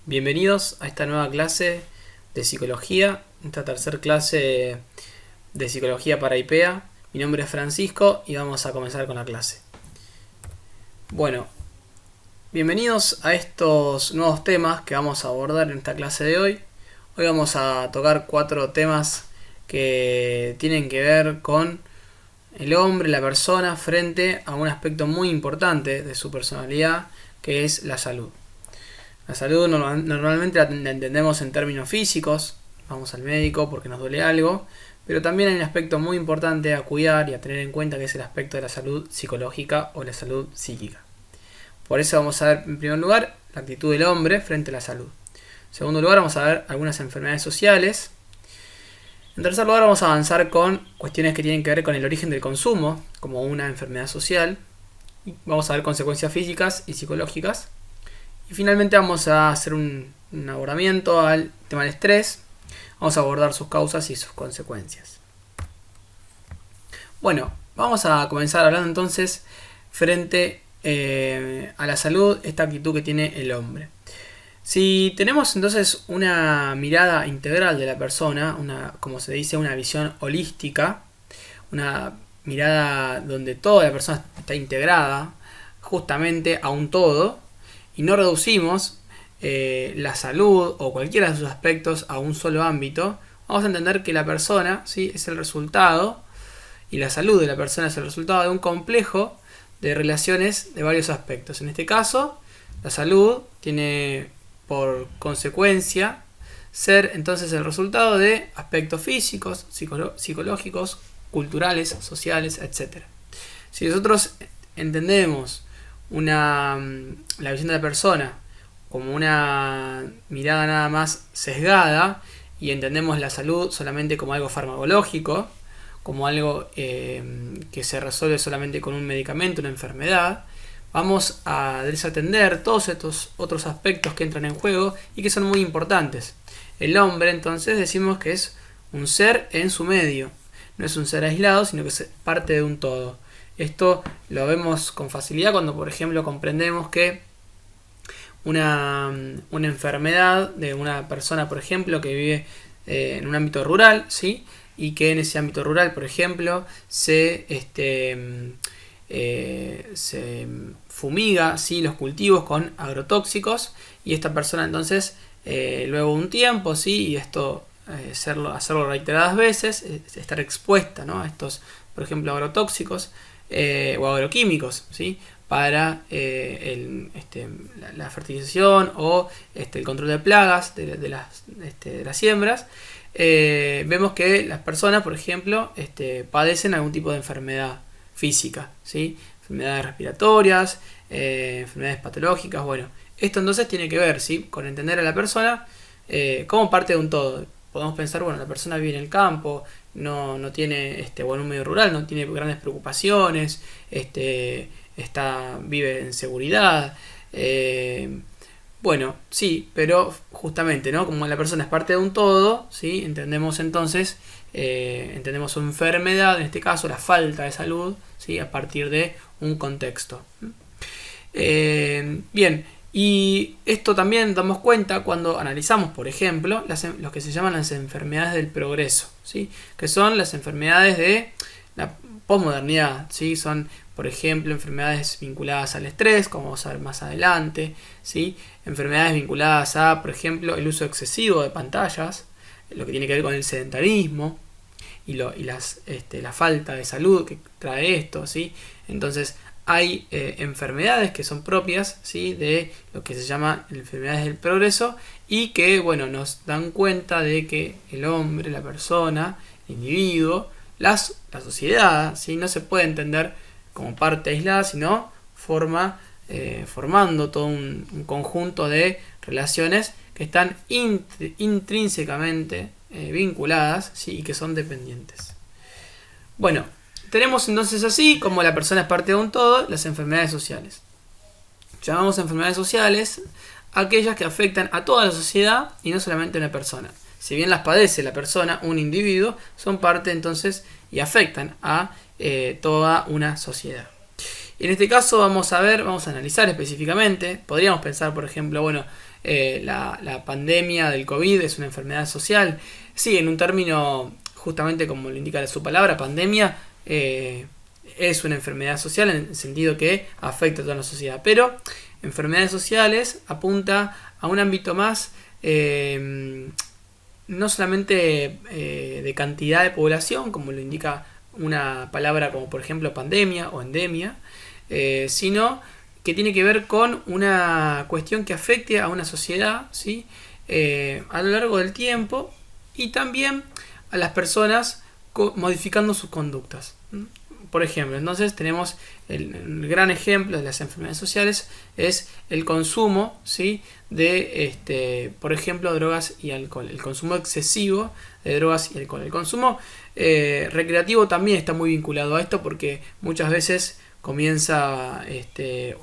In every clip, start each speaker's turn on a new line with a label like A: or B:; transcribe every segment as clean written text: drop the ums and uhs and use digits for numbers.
A: Bienvenidos a esta nueva clase de psicología, esta tercera clase de psicología para IPEA. Mi nombre es Francisco y vamos a comenzar con la clase. Bueno, bienvenidos a estos nuevos temas que vamos a abordar en esta clase de hoy. Hoy vamos a tocar 4 temas que tienen que ver con el hombre, la persona, frente a un aspecto muy importante de su personalidad, que es la salud. La salud normalmente la entendemos en términos físicos, vamos al médico porque nos duele algo, pero también hay un aspecto muy importante a cuidar y a tener en cuenta, que es el aspecto de la salud psicológica o la salud psíquica. Por eso vamos a ver en primer lugar la actitud del hombre frente a la salud. En segundo lugar vamos a ver algunas enfermedades sociales. En tercer lugar vamos a avanzar con cuestiones que tienen que ver con el origen del consumo como una enfermedad social. Vamos a ver consecuencias físicas y psicológicas. Y finalmente vamos a hacer un abordamiento al tema del estrés. Vamos a abordar sus causas y sus consecuencias. Bueno, vamos a comenzar hablando entonces frente a la salud, esta actitud que tiene el hombre. Si tenemos entonces una mirada integral de la persona, como se dice, una visión holística, una mirada donde toda la persona está integrada justamente a un todo, y no reducimos la salud o cualquiera de sus aspectos a un solo ámbito, vamos a entender que la persona, ¿sí?, es el resultado, y la salud de la persona es el resultado de un complejo de relaciones de varios aspectos. En este caso, la salud tiene por consecuencia ser entonces el resultado de aspectos físicos, psicológicos, culturales, sociales, etc. Si nosotros entendemos la visión de la persona como una mirada nada más sesgada y entendemos la salud solamente como algo farmacológico, como algo que se resuelve solamente con un medicamento, una enfermedad, vamos a desatender todos estos otros aspectos que entran en juego y que son muy importantes. El hombre, entonces, decimos que es un ser en su medio, no es un ser aislado, sino que es parte de un todo. Esto lo vemos con facilidad cuando, por ejemplo, comprendemos que una enfermedad de una persona, por ejemplo, que vive en un ámbito rural, ¿sí?, y que en ese ámbito rural, por ejemplo, se fumiga, ¿sí?, los cultivos con agrotóxicos, y esta persona entonces luego de un tiempo, ¿sí?, y esto hacerlo reiteradas veces, estar expuesta, ¿no?, a estos, por ejemplo, agrotóxicos o agroquímicos, ¿sí?, para la fertilización o el control de plagas de las siembras. Vemos que las personas, por ejemplo, padecen algún tipo de enfermedad física, ¿sí?, enfermedades respiratorias, enfermedades patológicas. Bueno, esto entonces tiene que ver, ¿sí?, con entender a la persona como parte de un todo. Podemos pensar, bueno, la persona vive en el campo, no tiene, un medio rural, no tiene grandes preocupaciones, vive en seguridad. Bueno, sí, pero justamente, ¿no?, como la persona es parte de un todo, ¿sí?, entendemos entonces, entendemos su enfermedad, en este caso la falta de salud, ¿sí?, a partir de un contexto. Bien, y esto también damos cuenta cuando analizamos, por ejemplo, lo que se llaman las enfermedades del progreso, ¿sí?, que son las enfermedades de la posmodernidad, ¿sí?, son, por ejemplo, enfermedades vinculadas al estrés, como vamos a ver más adelante, ¿sí?, enfermedades vinculadas a, por ejemplo, el uso excesivo de pantallas, lo que tiene que ver con el sedentarismo y la falta de salud que trae esto, ¿sí? Entonces hay enfermedades que son propias, ¿sí?, de lo que se llama enfermedades del progreso, y que, bueno, nos dan cuenta de que el hombre, la persona, el individuo, la sociedad, ¿sí?, no se puede entender como parte aislada, sino formando todo un conjunto de relaciones que están intrínsecamente vinculadas, ¿sí?, y que son dependientes. Bueno, tenemos entonces así, como la persona es parte de un todo, las enfermedades sociales. Llamamos enfermedades sociales aquellas que afectan a toda la sociedad y no solamente a una persona. Si bien las padece la persona, un individuo, son parte entonces y afectan a toda una sociedad. En este caso vamos a analizar específicamente. Podríamos pensar, por ejemplo, bueno, la pandemia del COVID es una enfermedad social. Sí, en un término, justamente como lo indica su palabra, pandemia, es una enfermedad social en el sentido que afecta a toda la sociedad. Pero enfermedades sociales apunta a un ámbito más, no solamente de cantidad de población, como lo indica una palabra como por ejemplo pandemia o endemia, sino que tiene que ver con una cuestión que afecte a una sociedad, ¿sí? A lo largo del tiempo, y también a las personas modificando sus conductas. Por ejemplo, entonces tenemos el gran ejemplo de las enfermedades sociales es el consumo, ¿sí? De, por ejemplo, drogas y alcohol. El consumo excesivo de drogas y alcohol. El consumo recreativo también está muy vinculado a esto porque muchas veces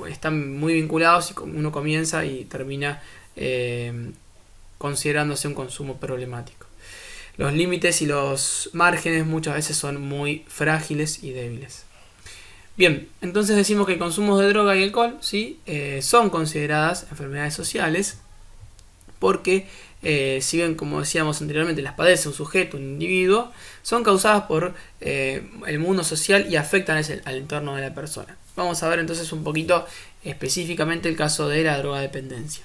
A: están muy vinculados y uno comienza y termina considerándose un consumo problemático. Los límites y los márgenes muchas veces son muy frágiles y débiles. Bien, entonces decimos que el consumo de droga y alcohol, ¿sí? Son consideradas enfermedades sociales porque, si bien, como decíamos anteriormente, las padece un sujeto, un individuo, son causadas por el mundo social y afectan al entorno de la persona. Vamos a ver entonces un poquito específicamente el caso de la drogadependencia.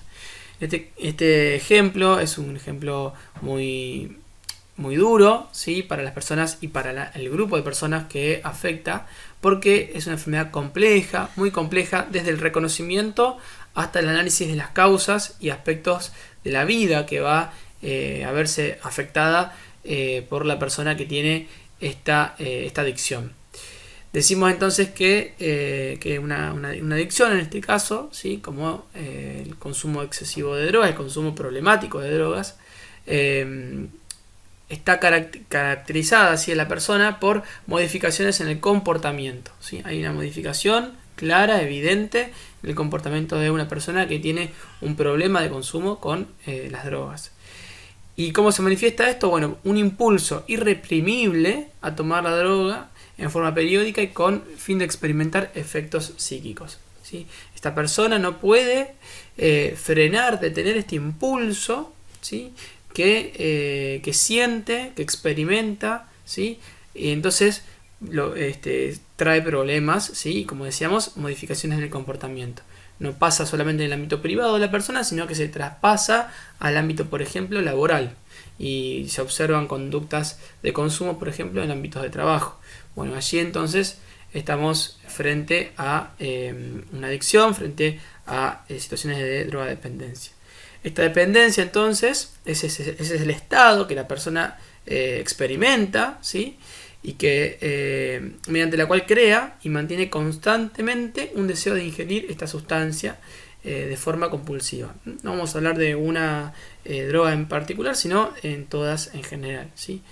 A: Este ejemplo es un ejemplo muy duro, ¿sí? Para las personas y para el grupo de personas que afecta, porque es una enfermedad compleja, muy compleja, desde el reconocimiento hasta el análisis de las causas y aspectos de la vida que va a verse afectada por la persona que tiene esta adicción. Decimos entonces que una adicción en este caso, ¿sí? Como el consumo excesivo de drogas, el consumo problemático de drogas, está caracterizada así en la persona por modificaciones en el comportamiento, ¿sí? Hay una modificación clara, evidente, en el comportamiento de una persona que tiene un problema de consumo con las drogas. ¿Y cómo se manifiesta esto? Bueno, un impulso irreprimible a tomar la droga en forma periódica y con fin de experimentar efectos psíquicos, ¿sí? Esta persona no puede frenar, detener este impulso, ¿sí? Que siente, que experimenta, ¿sí? Y entonces trae problemas, ¿sí? Como decíamos, modificaciones en el comportamiento. No pasa solamente en el ámbito privado de la persona, sino que se traspasa al ámbito, por ejemplo, laboral. Y se observan conductas de consumo, por ejemplo, en ámbitos de trabajo. Bueno, allí entonces estamos frente a una adicción, frente a situaciones de drogadependencia. Esta dependencia entonces, ese es el estado que la persona experimenta, ¿sí? Y que mediante la cual crea y mantiene constantemente un deseo de ingerir esta sustancia de forma compulsiva. No vamos a hablar de una droga en particular, sino en todas en general, ¿sí?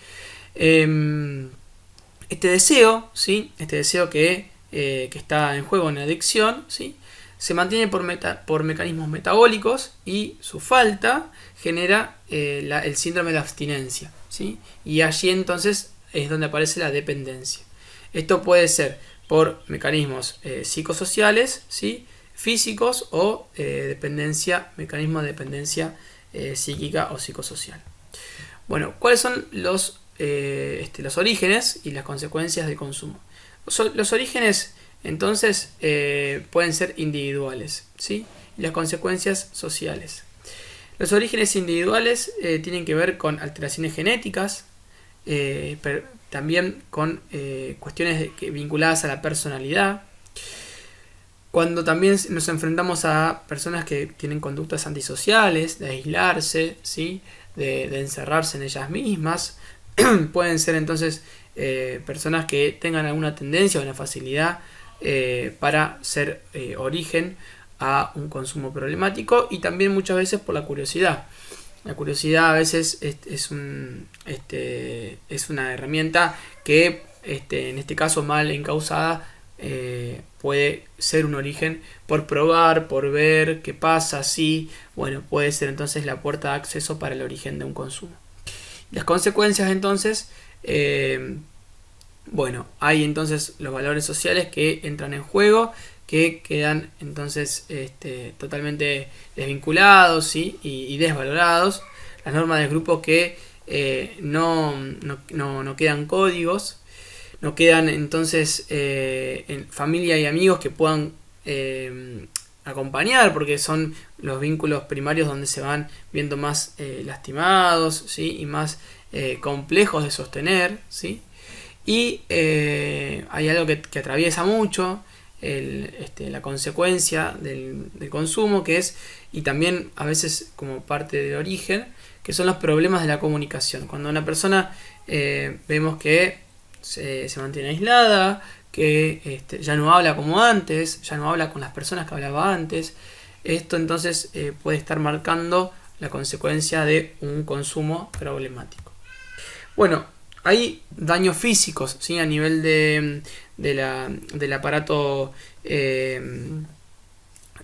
A: Este deseo, ¿sí? Este deseo que está en juego en la adicción, ¿sí? Se mantiene por mecanismos metabólicos y su falta genera el síndrome de abstinencia, ¿sí? Y allí entonces es donde aparece la dependencia. Esto puede ser por mecanismos psicosociales, ¿sí? Físicos o mecanismos de dependencia psíquica o psicosocial. Bueno, ¿cuáles son los orígenes y las consecuencias del consumo? Los orígenes entonces pueden ser individuales, ¿sí? Y las consecuencias sociales. Los orígenes individuales tienen que ver con alteraciones genéticas, pero también con cuestiones vinculadas a la personalidad. Cuando también nos enfrentamos a personas que tienen conductas antisociales, de aislarse, ¿sí? de encerrarse en ellas mismas, pueden ser entonces personas que tengan alguna tendencia o una facilidad para ser origen a un consumo problemático, y también muchas veces por la curiosidad. La curiosidad a veces es una herramienta que en este caso mal encausada puede ser un origen por probar, por ver qué pasa, sí, bueno, puede ser entonces la puerta de acceso para el origen de un consumo. Las consecuencias entonces, bueno, hay entonces los valores sociales que entran en juego, que quedan entonces totalmente desvinculados, ¿sí? y desvalorados. Las normas del grupo que no quedan códigos, no quedan entonces en familia y amigos que puedan acompañar, porque son los vínculos primarios donde se van viendo más lastimados, ¿sí? y más complejos de sostener, ¿sí? Y hay algo que atraviesa mucho la consecuencia del consumo, que es, y también a veces como parte del origen, que son los problemas de la comunicación. Cuando una persona vemos que se mantiene aislada, que ya no habla como antes, ya no habla con las personas que hablaba antes, esto entonces puede estar marcando la consecuencia de un consumo problemático. Bueno, hay daños físicos, ¿sí? A nivel del aparato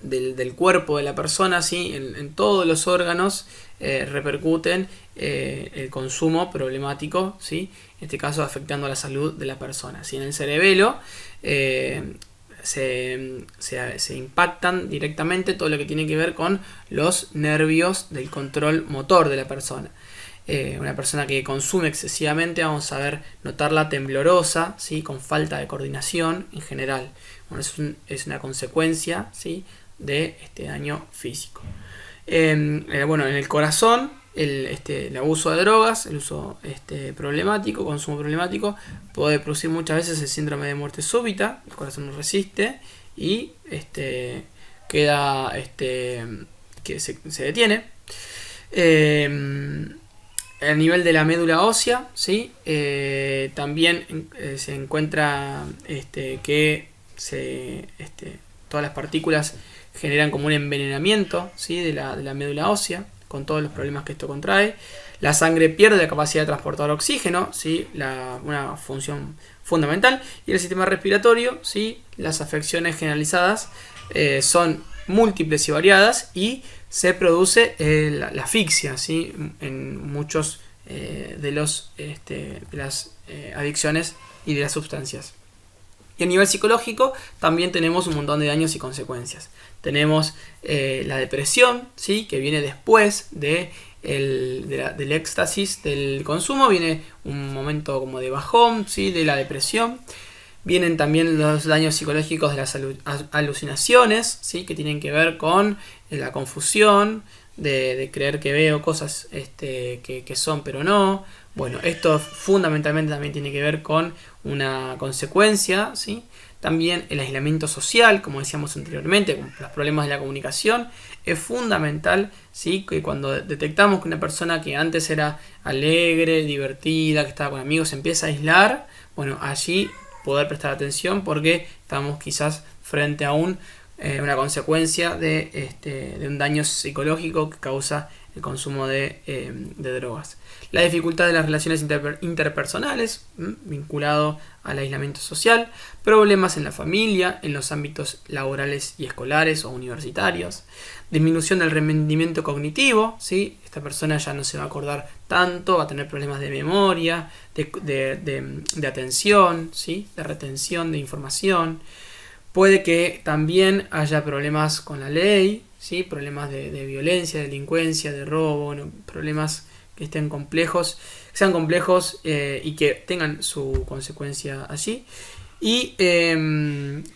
A: del cuerpo de la persona, ¿sí? En todos los órganos repercuten el consumo problemático, ¿sí? En este caso afectando a la salud de la persona. ¿Sí? En el cerebelo se impactan directamente todo lo que tiene que ver con los nervios del control motor de la persona. Una persona que consume excesivamente vamos a notarla temblorosa, ¿sí? Con falta de coordinación en general. Bueno, es una consecuencia, ¿sí? de este daño físico. Bueno, en el corazón, el abuso de drogas, el uso problemático, consumo problemático, puede producir muchas veces el síndrome de muerte súbita. El corazón no resiste y queda que se detiene. A nivel de la médula ósea, ¿sí? También se encuentra que todas las partículas generan como un envenenamiento, ¿sí? de la médula ósea, con todos los problemas que esto contrae. La sangre pierde la capacidad de transportar oxígeno, ¿sí? Una función fundamental. Y el sistema respiratorio, ¿sí? Las afecciones generalizadas son múltiples y variadas, y se produce la asfixia, ¿sí? En muchos de las adicciones y de las sustancias. Y a nivel psicológico también tenemos un montón de daños y consecuencias. Tenemos la depresión, ¿sí? que viene después del éxtasis del consumo. Viene un momento como de bajón, ¿sí? de la depresión. Vienen también los daños psicológicos de las alucinaciones, ¿sí? que tienen que ver con la confusión, de creer que veo cosas que son pero no. Bueno, esto fundamentalmente también tiene que ver con una consecuencia, ¿sí? También el aislamiento social, como decíamos anteriormente, con los problemas de la comunicación. Es fundamental, ¿sí? que cuando detectamos que una persona que antes era alegre, divertida, que estaba con amigos, se empieza a aislar, bueno, allí poder prestar atención, porque estamos quizás frente a una consecuencia de un daño psicológico que causa el consumo de drogas. La dificultad de las relaciones interpersonales, vinculado al aislamiento social. Problemas en la familia, en los ámbitos laborales y escolares o universitarios. Disminución del rendimiento cognitivo, ¿sí? Esta persona ya no se va a acordar tanto, va a tener problemas de memoria, de atención, ¿sí? de retención de información. Puede que también haya problemas con la ley, ¿sí? problemas de violencia, de delincuencia, de robo, bueno, problemas que estén complejos, que sean complejos y que tengan su consecuencia allí. Y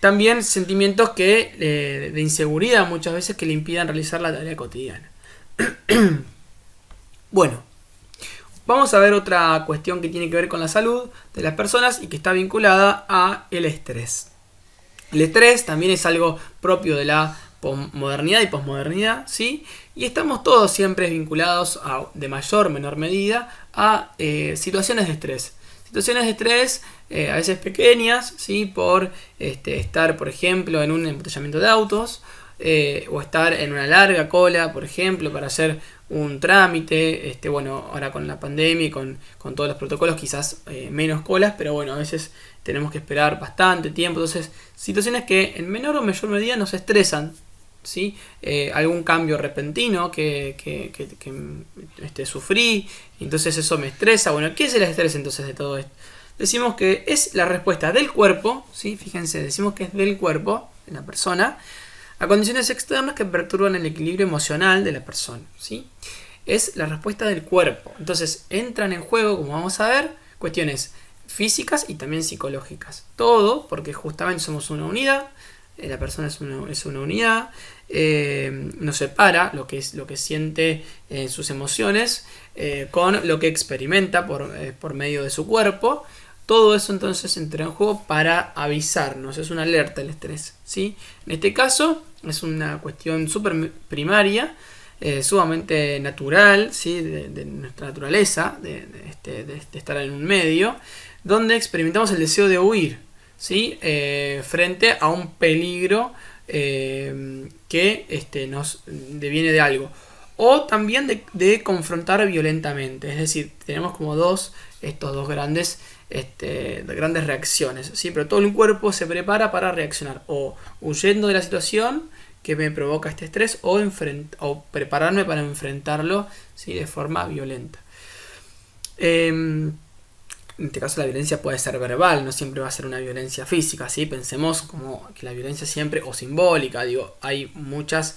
A: también sentimientos de inseguridad muchas veces que le impidan realizar la tarea cotidiana. Bueno, vamos a ver otra cuestión que tiene que ver con la salud de las personas y que está vinculada a el estrés. El estrés también es algo propio de la modernidad y posmodernidad, ¿sí? Y estamos todos siempre vinculados de mayor o menor medida a situaciones de estrés. Situaciones de estrés a veces pequeñas, ¿sí? Por estar, por ejemplo, en un embotellamiento de autos, o estar en una larga cola, por ejemplo, para hacer un trámite. Bueno, ahora con la pandemia y con todos los protocolos quizás menos colas, pero bueno, a veces tenemos que esperar bastante tiempo. Entonces, situaciones que en menor o mayor medida nos estresan, ¿sí? Algún cambio repentino que sufrí, entonces eso me estresa. Bueno, ¿qué es el estrés entonces de todo esto? Decimos que es la respuesta del cuerpo, ¿sí? Fíjense, decimos que es del cuerpo en la persona, a condiciones externas que perturban el equilibrio emocional de la persona, ¿sí? Es la respuesta del cuerpo. Entonces entran en juego, como vamos a ver, cuestiones físicas y también psicológicas. Todo porque justamente somos una unidad, la persona es una unidad, nos separa lo que siente sus emociones con lo que experimenta por medio de su cuerpo. Todo eso entonces entra en juego para avisarnos, es una alerta el estrés, ¿sí? En este caso es una cuestión súper primaria, sumamente natural, ¿sí? de nuestra naturaleza, de estar en un medio, donde experimentamos el deseo de huir, ¿sí? Frente a un peligro que nos deviene de algo. O también de confrontar violentamente, es decir, tenemos como estos dos grandes reacciones, ¿sí? Pero todo el cuerpo se prepara para reaccionar, o huyendo de la situación que me provoca este estrés, o prepararme para enfrentarlo, ¿sí? De forma violenta. En este caso la violencia puede ser verbal, no siempre va a ser una violencia física, ¿sí? Pensemos como que la violencia siempre, o simbólica, hay muchas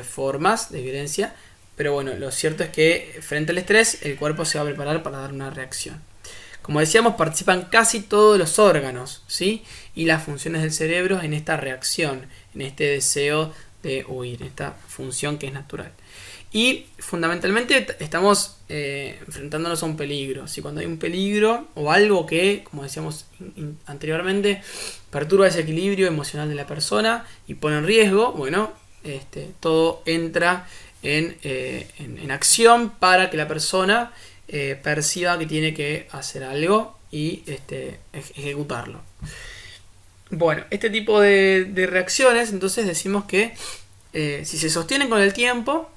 A: formas de violencia, pero bueno, lo cierto es que frente al estrés el cuerpo se va a preparar para dar una reacción. Como decíamos, participan casi todos los órganos, ¿sí? Y las funciones del cerebro en esta reacción, en este deseo de huir, esta función que es natural. Y fundamentalmente estamos enfrentándonos a un peligro. Si cuando hay un peligro o algo que, como decíamos anteriormente, perturba ese equilibrio emocional de la persona y pone en riesgo, bueno, todo entra en acción para que la persona perciba que tiene que hacer algo y ejecutarlo. Bueno, este tipo de reacciones, entonces decimos que si se sostienen con el tiempo,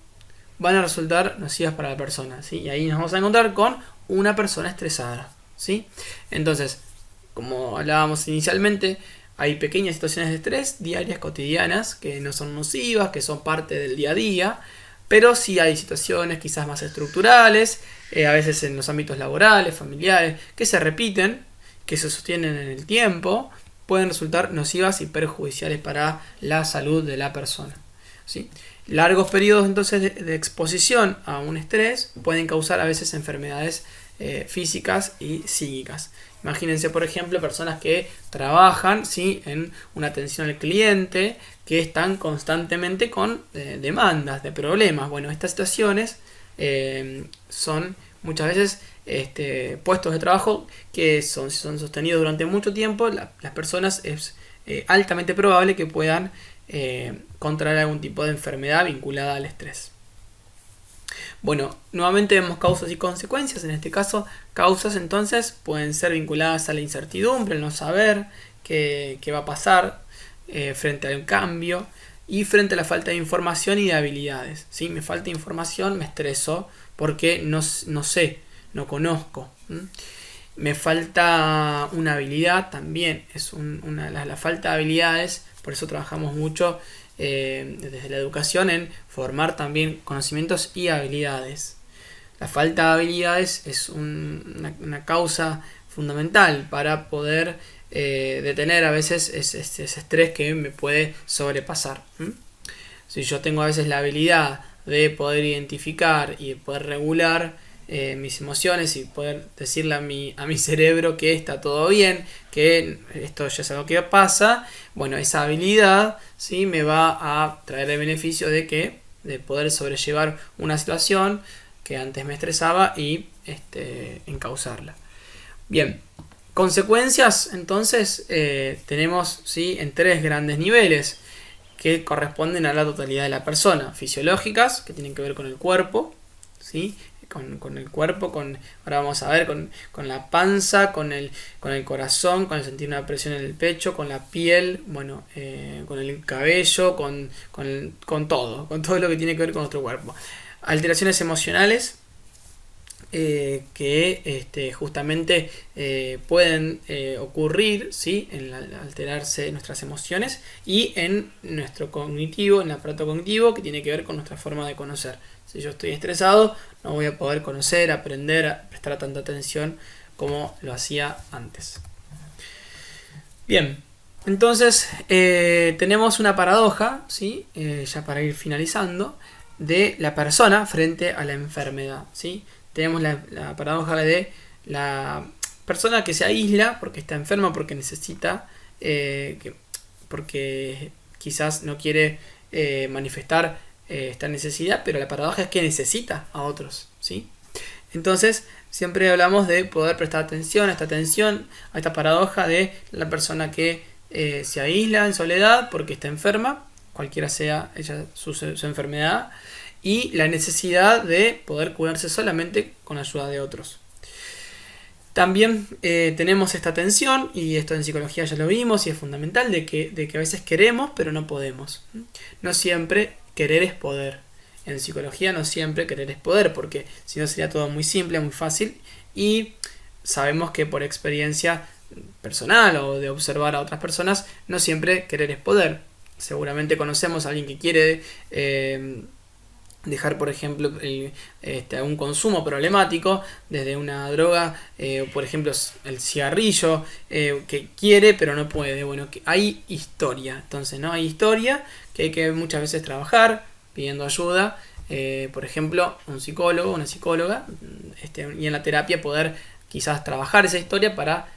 A: van a resultar nocivas para la persona, ¿sí? Y ahí nos vamos a encontrar con una persona estresada, ¿sí? Entonces, como hablábamos inicialmente, hay pequeñas situaciones de estrés diarias, cotidianas, que no son nocivas, que son parte del día a día, pero sí hay situaciones quizás más estructurales, a veces en los ámbitos laborales, familiares, que se repiten, que se sostienen en el tiempo, pueden resultar nocivas y perjudiciales para la salud de la persona, ¿sí? Largos periodos entonces de exposición a un estrés pueden causar a veces enfermedades físicas y psíquicas. Imagínense, por ejemplo, personas que trabajan, ¿sí? En una atención al cliente, que están constantemente con demandas, de problemas. Bueno, estas situaciones son muchas veces puestos de trabajo que son sostenidos durante mucho tiempo. Las personas es altamente probable que puedan contraer algún tipo de enfermedad vinculada al estrés. Bueno, nuevamente vemos causas y consecuencias. En este caso, causas entonces pueden ser vinculadas a la incertidumbre, el no saber qué va a pasar frente al cambio y frente a la falta de información y de habilidades, ¿sí? Me falta información, me estreso porque no sé, no conozco. Me falta una habilidad, también es la falta de habilidades. Por eso trabajamos mucho desde la educación en formar también conocimientos y habilidades. La falta de habilidades es una causa fundamental para poder detener a veces ese estrés que me puede sobrepasar. Si yo tengo a veces la habilidad de poder identificar y de poder regular mis emociones y poder decirle a mi cerebro que está todo bien, que esto ya es algo que pasa, bueno, esa habilidad, ¿sí? Me va a traer el beneficio de poder sobrellevar una situación que antes me estresaba y encauzarla. Bien, consecuencias entonces tenemos, ¿sí? En 3 grandes niveles que corresponden a la totalidad de la persona: fisiológicas, que tienen que ver con el cuerpo, ¿sí? Con el cuerpo, ahora vamos a ver, con la panza, con el corazón, con el sentir una presión en el pecho, con la piel, bueno, con el cabello, con todo lo que tiene que ver con nuestro cuerpo. Alteraciones emocionales que justamente pueden ocurrir, ¿sí? Al alterarse nuestras emociones, y en nuestro cognitivo, en el aparato cognitivo, que tiene que ver con nuestra forma de conocer. Si yo estoy estresado, no voy a poder conocer, aprender, a prestar tanta atención como lo hacía antes. Bien, Entonces, tenemos una paradoja, ¿sí? Ya para ir finalizando, de la persona frente a la enfermedad, ¿sí? Tenemos la paradoja de la persona que se aísla porque está enferma, porque necesita, porque quizás no quiere manifestar esta necesidad, pero la paradoja es que necesita a otros, ¿sí? Entonces, siempre hablamos de poder prestar atención, a esta paradoja de la persona que se aísla en soledad porque está enferma, cualquiera sea ella su enfermedad, y la necesidad de poder curarse solamente con ayuda de otros. También tenemos esta tensión, y esto en psicología ya lo vimos, y es fundamental, de que a veces queremos pero no podemos. No siempre querer es poder. En psicología no siempre querer es poder, porque si no sería todo muy simple, muy fácil, y sabemos que por experiencia personal o de observar a otras personas, no siempre querer es poder. Seguramente conocemos a alguien que quiere dejar, por ejemplo, un consumo problemático, desde una droga, por ejemplo, el cigarrillo, que quiere pero no puede. Bueno, que hay historia, entonces, ¿no? Hay historia que hay que muchas veces trabajar pidiendo ayuda, por ejemplo, un psicólogo, una psicóloga, y en la terapia poder quizás trabajar esa historia para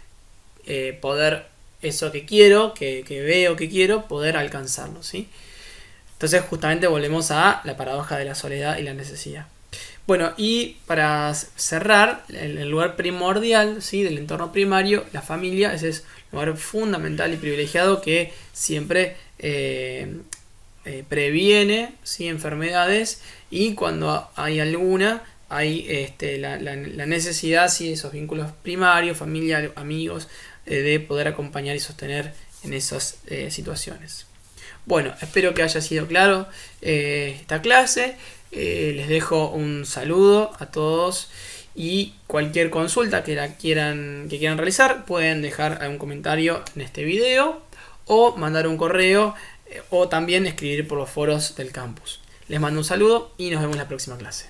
A: poder eso que quiero, que veo que quiero, poder alcanzarlo, ¿sí? Entonces justamente volvemos a la paradoja de la soledad y la necesidad. Bueno, y para cerrar, el lugar primordial, ¿sí?, del entorno primario, la familia, ese es un lugar fundamental y privilegiado que siempre previene, ¿sí?, enfermedades, y cuando hay alguna, hay la necesidad, ¿sí?, de esos vínculos primarios, familia, amigos, de poder acompañar y sostener en esas situaciones. Bueno, espero que haya sido claro esta clase. Les dejo un saludo a todos, y cualquier consulta que quieran realizar pueden dejar algún comentario en este video o mandar un correo o también escribir por los foros del campus. Les mando un saludo y nos vemos en la próxima clase.